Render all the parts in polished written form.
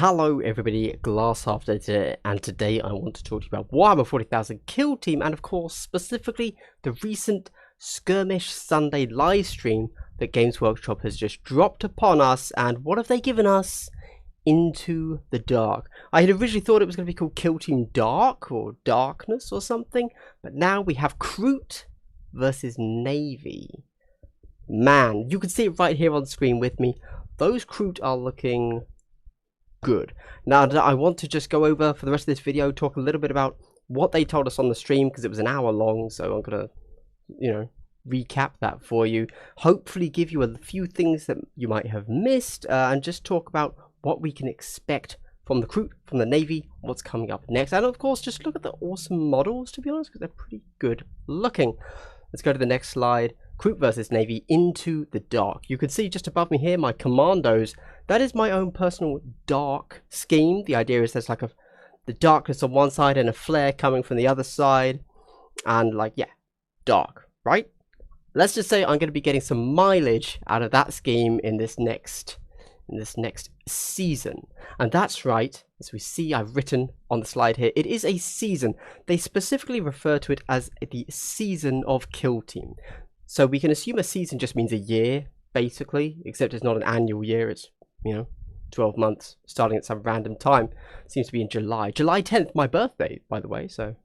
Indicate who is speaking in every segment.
Speaker 1: Hello everybody, Glass Half Day, and today I want to talk to you about Warhammer 40,000 Kill Team, and of course specifically the recent Skirmish Sunday live stream that Games Workshop has just dropped upon us. And what have they given us? Into the Dark. I had originally thought it was going to be called Kill Team Dark or Darkness or something, but now we have Kroot versus Navy. Man, you can see it right here on screen with me. Those Kroot are looking good. Now I want to just go over for the rest of this video, talk a little bit about what they told us on the stream, because it was an hour long, so I'm gonna recap that for you, hopefully give you a few things that you might have missed, and just talk about what we can expect from the Kroot, from the Navy, what's coming up next, and of course just look at the awesome models, to be honest, because they're pretty good looking. Let's go to the next slide. Kroot versus Navy, Into the Dark. You can see just above me here my commandos. That is my own personal dark scheme. The idea is there's like the darkness on one side and a flare coming from the other side, and like, yeah, dark, right? Let's just say I'm going to be getting some mileage out of that scheme in this next season. And that's right, as we see I've written on the slide here, it is a season. They specifically refer to it as the season of Kill Team. So we can assume a season just means a year, basically, except it's not an annual year, it's, 12 months, starting at some random time. Seems to be in July. July 10th, my birthday, by the way, so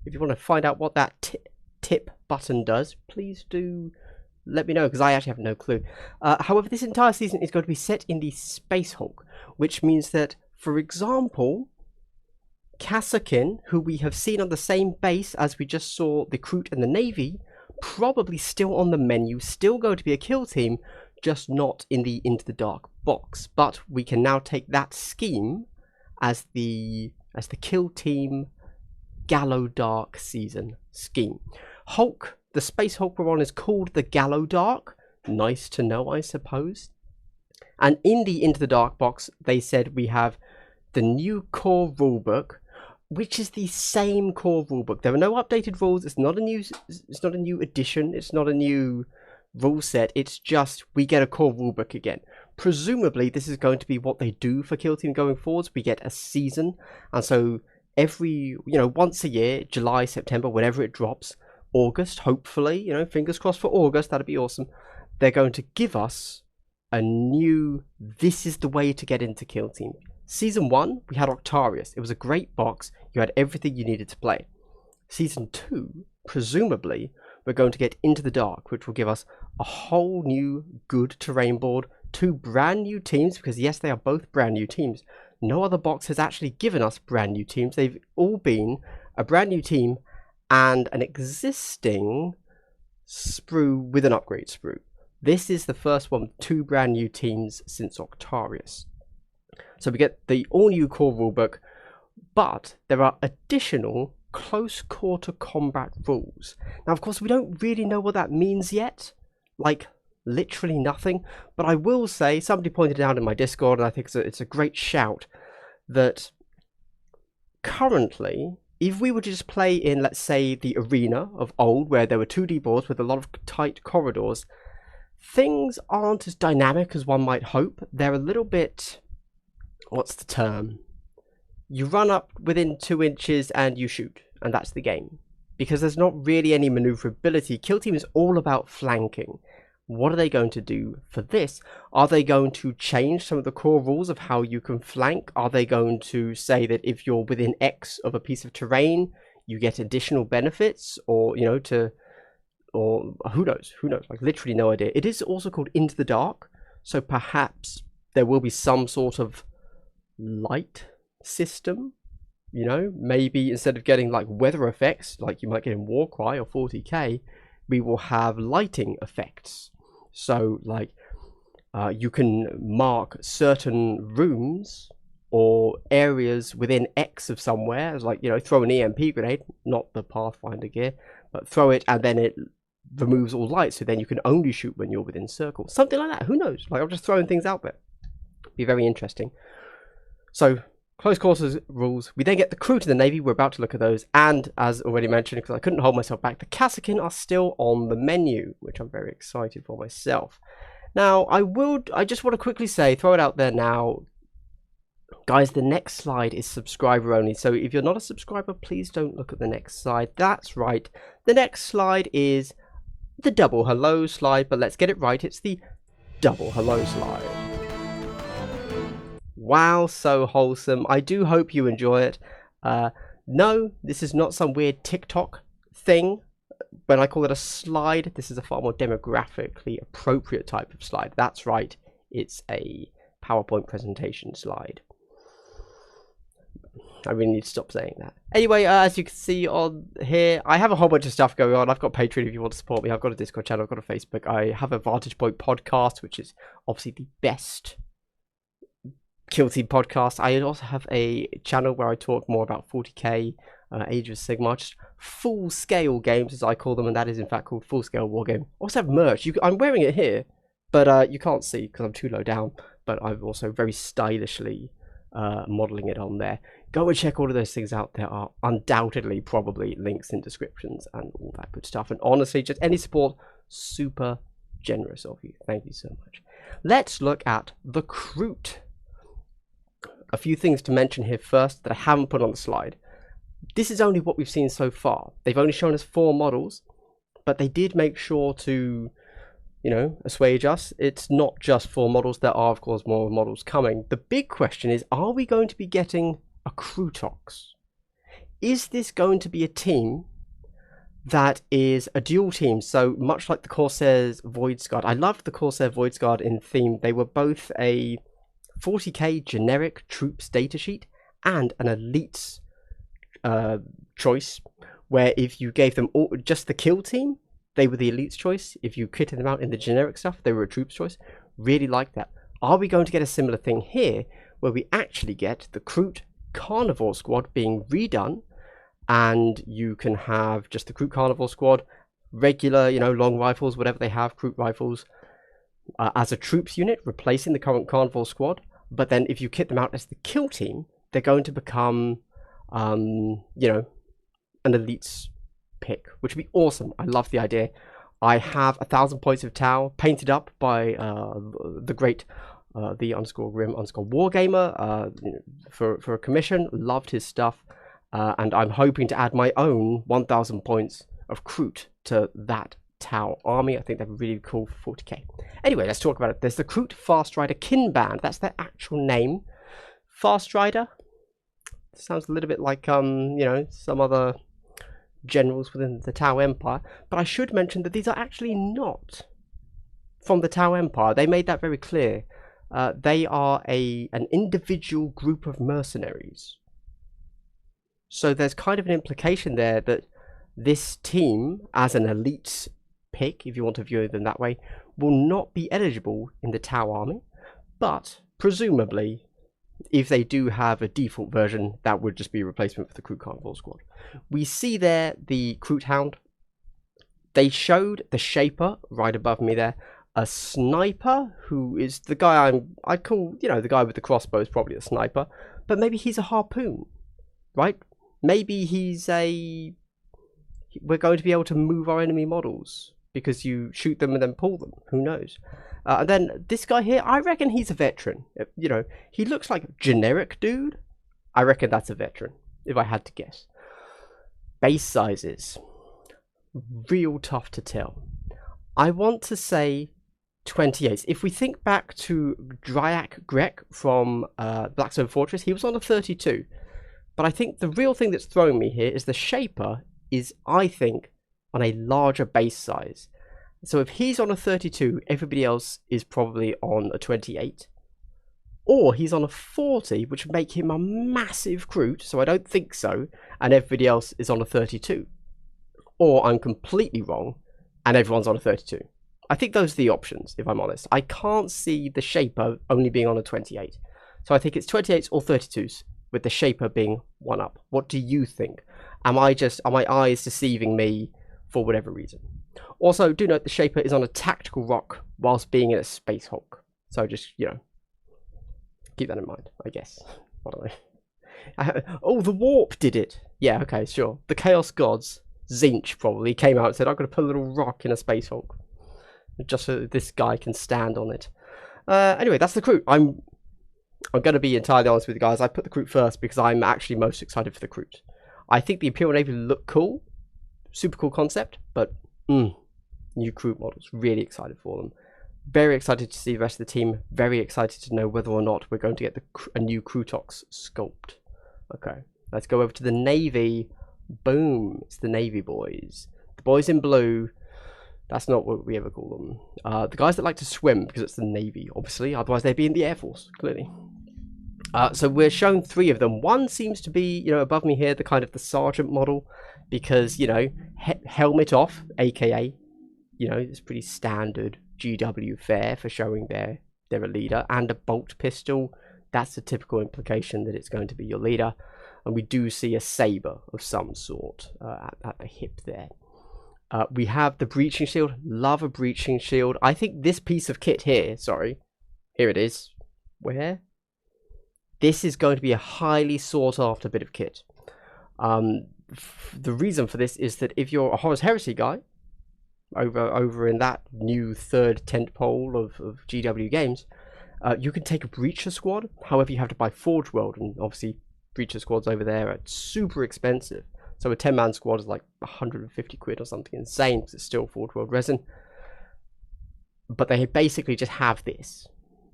Speaker 1: if you want to find out what that tip button does, please do let me know, because I actually have no clue. However, this entire season is going to be set in the Space Hulk, which means that, for example, Kassakin, who we have seen on the same base as we just saw the Kroot and the Navy, probably still on the menu, still going to be a kill team, just not in the Into the Dark box. But we can now take that scheme as the kill team Gallo Dark season scheme. Hulk, the Space Hulk we're on, is called the Gallo Dark. Nice to know, I suppose. And in the Into the Dark box, they said we have the new core rulebook, which is the same core rulebook. There are no updated rules. It's not a new edition. It's not a new rule set. It's just we get a core rulebook again. Presumably, this is going to be what they do for Kill Team going forwards. We get a season, and so every once a year, July, September, whenever it drops, August, hopefully, fingers crossed for August. That'd be awesome. They're going to give us a new. This is the way to get into Kill Team. Season 1, we had Octarius. It was a great box. You had everything you needed to play. Season 2, presumably, we're going to get Into the Dark, which will give us a whole new good terrain board, 2 brand new teams, because yes, they are both brand new teams. No other box has actually given us brand new teams. They've all been a brand new team and an existing sprue with an upgrade sprue. This is the first one with 2 brand new teams since Octarius. So we get the all-new core rulebook, but there are additional close quarter combat rules. Now, of course, we don't really know what that means yet, like literally nothing, but I will say, somebody pointed out in my Discord, and I think it's a great shout, that currently, if we were to just play in, let's say, the arena of old, where there were 2D boards with a lot of tight corridors, things aren't as dynamic as one might hope. They're a little bit... what's the term? You run up within 2 inches and you shoot, and that's the game. Because there's not really any maneuverability. Kill Team is all about flanking. What are they going to do for this? Are they going to change some of the core rules of how you can flank? Are they going to say that if you're within X of a piece of terrain, you get additional benefits? Or, or who knows? Who knows? Like, literally no idea. It is also called Into the Dark, so perhaps there will be some sort of light system, maybe instead of getting like weather effects like you might get in Warcry or 40k, we will have lighting effects. So like you can mark certain rooms or areas within X of somewhere, as like throw an EMP grenade, not the Pathfinder gear, but throw it and then it removes all lights, so then you can only shoot when you're within circle, something like that. Who knows? Like, I'm just throwing things out there. Be very interesting. So, close quarters rules. We then get the Kroot to the Navy. We're about to look at those. And, as already mentioned, because I couldn't hold myself back, the Kassakin are still on the menu, which I'm very excited for myself. Now, I just want to quickly say, throw it out there now, Guys, the next slide is subscriber only, so if you're not a subscriber, please don't look at the next slide. That's right, the next slide is the double hello slide, but let's get it right, it's the double hello slide. Wow, so wholesome. I do hope you enjoy it. No, this is not some weird TikTok thing. When I call it a slide, this is a far more demographically appropriate type of slide. That's right, it's a PowerPoint presentation slide. I really need to stop saying that. Anyway, as you can see on here, I have a whole bunch of stuff going on. I've got Patreon if you want to support me. I've got a Discord channel. I've got a Facebook. I have a Vantage Point podcast, which is obviously the best Kill Team podcast. I also have a channel where I talk more about 40k, Age of Sigmar, just full-scale games, as I call them, and that is in fact called Full-Scale Wargame. I also have merch. I'm wearing it here, but you can't see because I'm too low down, but I'm also very stylishly modeling it on there. Go and check all of those things out. There are undoubtedly probably links in descriptions and all that good stuff. And honestly, just any support, super generous of you. Thank you so much. Let's look at the Kroot. A few things to mention here first that I haven't put on the slide. This is only what we've seen so far. They've only shown us 4 models, but they did make sure to, you know, assuage us. It's not just 4 models. There are, of course, more models coming. The big question is, are we going to be getting a Krootox? Is this going to be a team that is a dual team? So much like the Corsair's Voidsguard. I loved the Corsair Voidsguard in theme. They were both a 40k generic troops datasheet and an elites choice, where if you gave them all, just the kill team, they were the elites choice. If you kitted them out in the generic stuff, they were a troops choice. Really like that. Are we going to get a similar thing here, where we actually get the Kroot Carnivore Squad being redone, and you can have just the Kroot Carnivore Squad, regular, you know, long rifles, whatever they have, Kroot rifles, as a troops unit, replacing the current Carnivore Squad. But then if you kit them out as the kill team, they're going to become, you know, an elites pick, which would be awesome. I love the idea. I have 1,000 points of Tau painted up by the great the_grim_wargamer for a commission. Loved his stuff, and I'm hoping to add my own 1,000 points of Kroot to that Tau army. I think that'd be really cool for 40k. Anyway, let's talk about it. There's the Kroot Fast Rider Kin Band. That's their actual name. Fast Rider sounds a little bit like you know, some other generals within the Tau Empire, but I should mention that these are actually not from the Tau Empire. They made that very clear. They are an individual group of mercenaries. So there's kind of an implication there that this team, as an elite pick, if you want to view them that way, will not be eligible in the Tau army, but presumably, if they do have a default version, that would just be a replacement for the Kroot Carnivore Squad. We see there the Kroot Hound. They showed the Shaper right above me there. A sniper, who is the guy I'd call, you know, the guy with the crossbow is probably a sniper, but maybe he's a harpoon, right? Maybe we're going to be able to move our enemy models because you shoot them and then pull them. Who knows? And then this guy here, I reckon he's a veteran. You know, he looks like a generic dude. I reckon that's a veteran, if I had to guess. Base sizes. Real tough to tell. I want to say 28. If we think back to Dryak Grek from Blackstone Fortress, he was on a 32. But I think the real thing that's throwing me here is the Shaper is, I think, on a larger base size. So if he's on a 32, everybody else is probably on a 28. Or he's on a 40, which would make him a massive Kroot, so I don't think so, and everybody else is on a 32. Or I'm completely wrong, and everyone's on a 32. I think those are the options, if I'm honest. I can't see the Shaper only being on a 28. So I think it's 28s or 32s, with the Shaper being one up. What do you think? Are my eyes deceiving me for whatever reason? Also, do note the Shaper is on a tactical rock whilst being in a Space Hulk. So just, you know, keep that in mind, I guess. I don't know. Oh, the Warp did it. Yeah, okay, sure. The Chaos Gods, Zinch probably, came out and said, I'm going to put a little rock in a Space Hulk, just so this guy can stand on it. Anyway, that's the Kroot. I'm going to be entirely honest with you guys. I put the Kroot first because I'm actually most excited for the Kroot. I think the Imperial Navy look cool. Super cool concept. But, new Kroot models. Really excited for them. Very excited to see the rest of the team. Very excited to know whether or not we're going to get a new Krootox sculpt. Okay. Let's go over to the Navy. Boom. It's the Navy boys. The boys in blue. That's not what we ever call them. The guys that like to swim, because it's the Navy, obviously. Otherwise, they'd be in the Air Force, clearly. So we're shown 3 of them. One seems to be, above me here, the kind of the sergeant model. Because, helmet off, aka, it's pretty standard GW fare for showing they're a leader. And a bolt pistol. That's the typical implication that it's going to be your leader. And we do see a saber of some sort at the hip there. We have the breaching shield. Love a breaching shield. I think this piece of kit here, here it is. Where? This is going to be a highly sought after bit of kit. The reason for this is that if you're a Horus Heresy guy, over in that new third tentpole of GW games, you can take a breacher squad. However, you have to buy Forge World, and obviously breacher squads over there are super expensive. So a 10-man squad is like 150 quid or something insane, because it's still Forge World resin. But they basically just have this.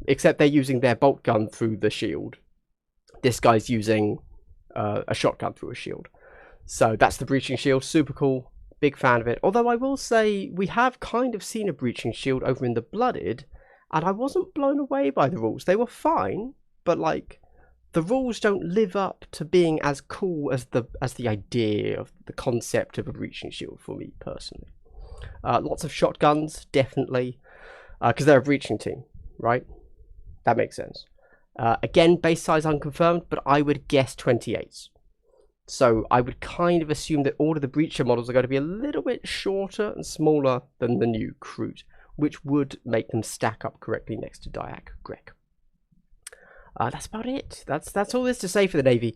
Speaker 1: Except they're using their bolt gun through the shield. This guy's using a shotgun through a shield. So that's the breaching shield. Super cool. Big fan of it. Although I will say, we have kind of seen a breaching shield over in the Blooded. And I wasn't blown away by the rules. They were fine. But like, the rules don't live up to being as cool as the idea of the concept of a breaching shield for me personally. Lots of shotguns, definitely, because they're a breaching team, right? That makes sense. Again, base size unconfirmed, but I would guess 28s. So I would kind of assume that all of the breacher models are going to be a little bit shorter and smaller than the new Kroot, which would make them stack up correctly next to Diak Grek. That's about it. That's all there is to say for the Navy.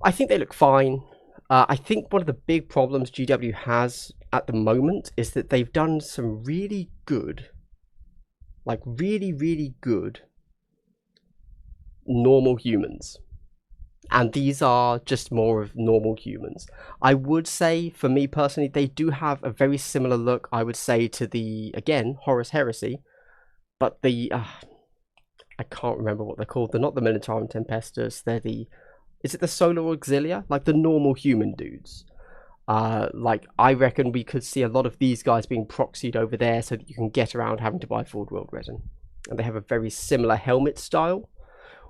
Speaker 1: I think they look fine. I think one of the big problems GW has at the moment is that they've done some really good, like really, really good normal humans. And these are just more of normal humans. I would say, for me personally, they do have a very similar look, I would say, to the, again, Horus Heresy. But the... I can't remember what they're called. They're not the Militarum Tempestus. They're the... Is it the Solar Auxilia? Like the normal human dudes. Like, I reckon we could see a lot of these guys being proxied over there so that you can get around having to buy Forge World resin. And they have a very similar helmet style.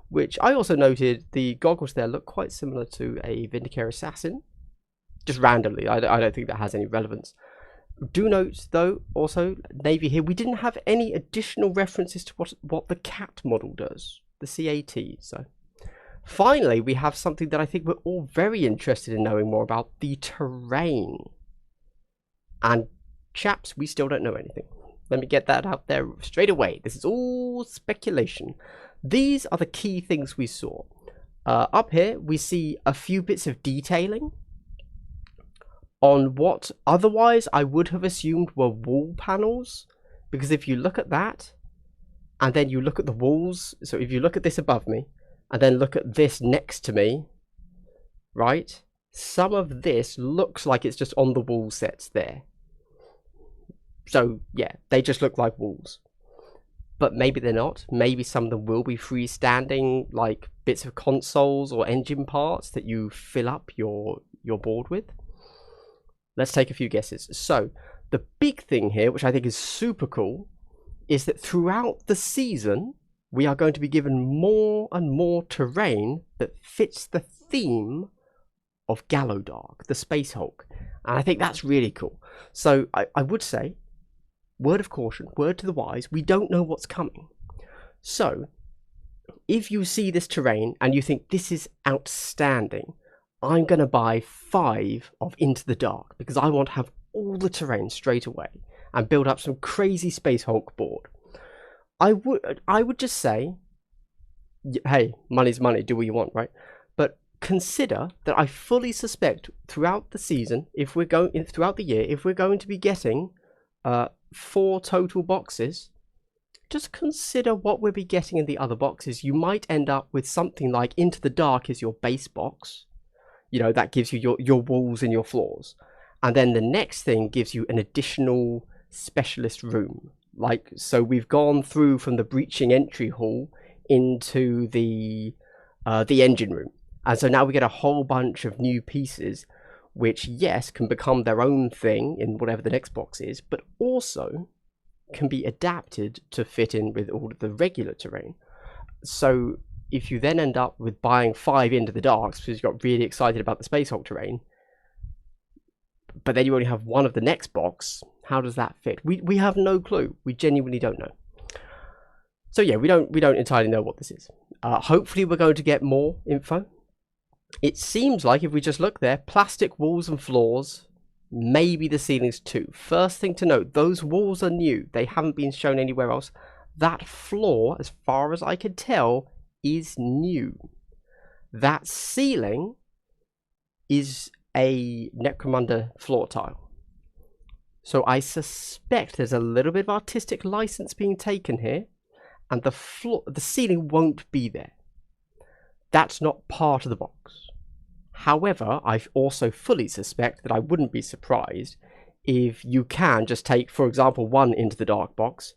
Speaker 1: Which I also noted the goggles there look quite similar to a Vindicare Assassin. Just randomly. I don't think that has any relevance. Do note, though, also, Navy here, we didn't have any additional references to what the cat model does, the CAT. So, finally, we have something that I think we're all very interested in knowing more about, the terrain. And, chaps, we still don't know anything. Let me get that out there straight away. This is all speculation. These are the key things we saw. Up here, we see a few bits of detailing on what otherwise I would have assumed were wall panels, because if you look at that and then you look at the walls, so if you look at this above me and then look at this next to me, right, some of this looks like it's just on the wall sets there. So yeah, they just look like walls, but maybe they're not. Maybe some of them will be freestanding, like bits of consoles or engine parts that you fill up your board with. Let's take a few guesses. So, the big thing here, which I think is super cool, is that throughout the season, we are going to be given more and more terrain that fits the theme of Gallodark, the Space Hulk. And I think that's really cool. So, I would say, word of caution, word to the wise, we don't know what's coming. So, if you see this terrain and you think this is outstanding, I'm going to buy 5 of Into the Dark because I want to have all the terrain straight away and build up some crazy Space Hulk board. I would just say, hey, money's money, do what you want, right? But consider that I fully suspect throughout the season, throughout the year, if we're going to be getting 4 total boxes, just consider what we'll be getting in the other boxes. You might end up with something like Into the Dark is your base box. You know, that gives you your walls and your floors. And then the next thing gives you an additional specialist room. Like, so we've gone through from the breaching entry hall into the engine room. And so now we get a whole bunch of new pieces, which, yes, can become their own thing in whatever the next box is, but also can be adapted to fit in with all of the regular terrain. So if you then end up with buying 5 Into the Darks because you got really excited about the Space Hulk terrain, but then you only have 1 of the next box, how does that fit? We have no clue. We genuinely don't know. So yeah, we don't entirely know what this is. Hopefully we're going to get more info. It seems like if we just look there, plastic walls and floors, maybe the ceilings too. First thing to note, those walls are new. They haven't been shown anywhere else. That floor, as far as I can tell, is new. That ceiling is a Necromunda floor tile. So I suspect there's a little bit of artistic license being taken here, and the ceiling won't be there. That's not part of the box. However, I also fully suspect that I wouldn't be surprised if you can just take, for example, 1 Into the Dark box,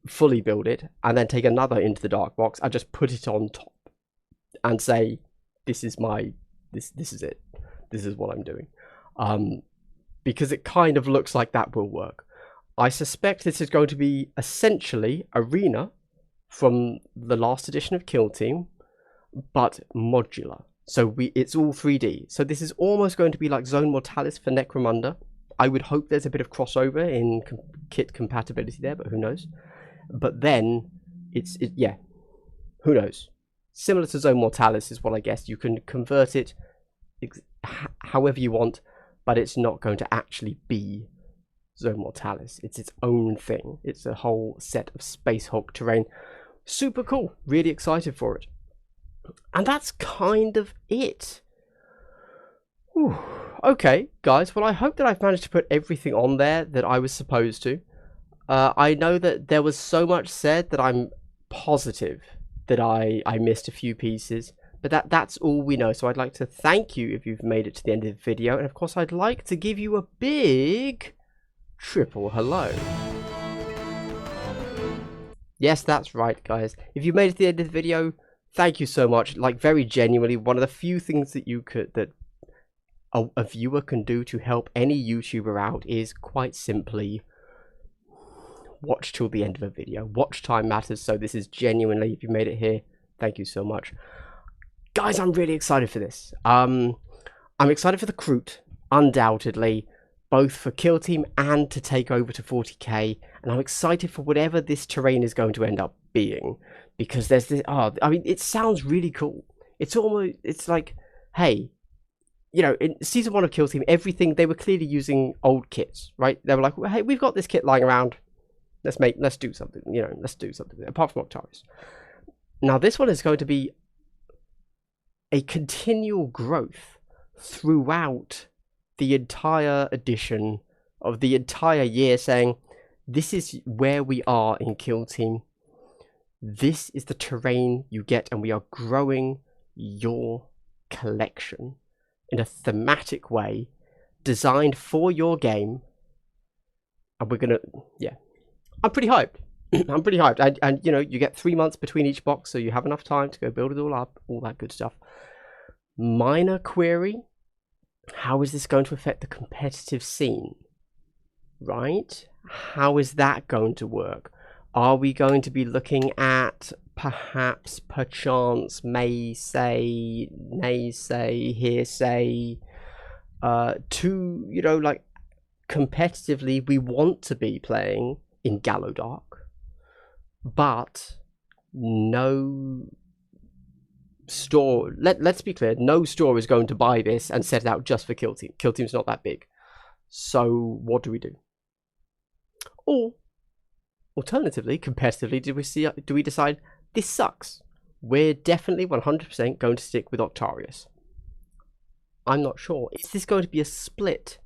Speaker 1: fully build it, and then take another Into the Dark box and just put it on top and say, this is it. This is what I'm doing. Because it kind of looks like that will work. I suspect this is going to be essentially Arena from the last edition of Kill Team, but modular. So it's all 3D. So this is almost going to be like Zone Mortalis for Necromunda. I would hope there's a bit of crossover in kit compatibility there, but who knows? But then yeah, who knows? Similar to Zone Mortalis is what I guess. You can convert it however you want, but it's not going to actually be Zone Mortalis. It's its own thing. It's a whole set of Space Hulk terrain. Super cool. Really excited for it. And that's kind of it. Whew. Okay, guys. Well, I hope that I've managed to put everything on there that I was supposed to. I know that there was so much said that I'm positive that I missed a few pieces. But that's all we know. So I'd like to thank you if you've made it to the end of the video. And of course, I'd like to give you a big triple hello. Yes, that's right, guys. If you made it to the end of the video, thank you so much. Like, very genuinely, one of the few things that a viewer can do to help any YouTuber out is quite simply watch till the end of a video. Watch time matters. So this is genuinely, if you made it here, thank you so much. Guys, I'm really excited for this. I'm excited for the Kroot, undoubtedly, both for Kill Team and to take over to 40k. And I'm excited for whatever this terrain is going to end up being, because there's this. I mean, it sounds really cool. It's like, hey, you know, in season 1 of Kill Team, everything they were clearly using old kits, right? They were like, well, hey, we've got this kit lying around. Let's do something. You know, let's do something. Apart from Octarius. Now this one is going to be a continual growth throughout the entire edition of the entire year, saying this is where we are in Kill Team. This is the terrain you get, and we are growing your collection in a thematic way designed for your game. And we're gonna, yeah, I'm pretty hyped. I'm pretty hyped. And you know, you get 3 months between each box, so you have enough time to go build it all up, all that good stuff. Minor query: how is this going to affect the competitive scene? Right? How is that going to work? Are we going to be looking at perhaps, perchance, may say, nay say, hearsay, to, you know, like, competitively we want to be playing in Gallowdark, but no store, let's be clear, no store is going to buy this and set it out just for Kill Team. Kill Team's not that big. So what do we do? Or alternatively, competitively, do we decide this sucks? We're definitely 100% going to stick with Octarius. I'm not sure. Is this going to be a split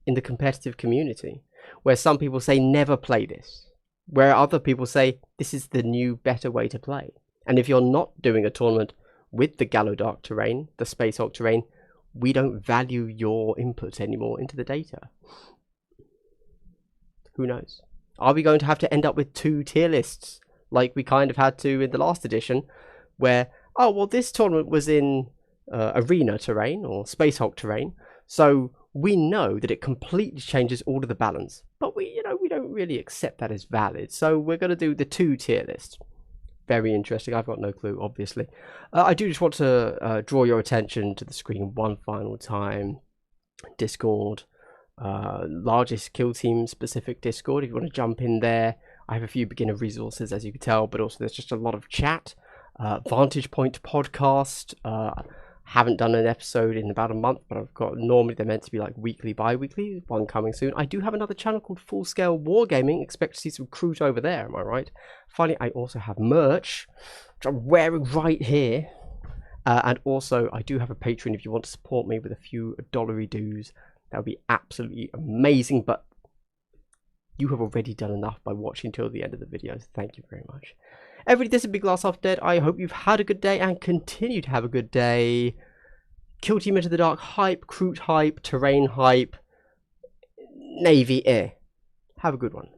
Speaker 1: in the competitive community where some people say never play this, where other people say this is the new, better way to play. And if you're not doing a tournament with the Gallowdark terrain, the Space Hulk terrain, we don't value your input anymore into the data. Who knows? Are we going to have to end up with 2 tier lists like we kind of had to in the last edition, where, oh, well, this tournament was in arena terrain or Space Hulk terrain, so we know that it completely changes all of the balance, but we don't really accept that as valid, so we're going to do the 2 tier list. Very interesting. I've got no clue, obviously. I do just want to draw your attention to the screen one final time. Discord, largest kill team specific Discord. If you want to jump in there, I have a few beginner resources, as you can tell, but also there's just a lot of chat. Vantage Point podcast. Haven't done an episode in about a month, but I've got, normally they're meant to be like weekly, bi-weekly, one coming soon. I do have another channel called Full Scale Wargaming. Expect to see some Kroot over there, am I right? Finally, I also have merch, which I'm wearing right here. And also, I do have a Patreon if you want to support me with a few dollary dues. That would be absolutely amazing, but you have already done enough by watching till the end of the video. So thank you very much. Everybody, this is Big Glass Half Dead. I hope you've had a good day and continue to have a good day. Kill Team Into the Dark hype, Kroot hype, terrain hype, Navy air. Have a good one.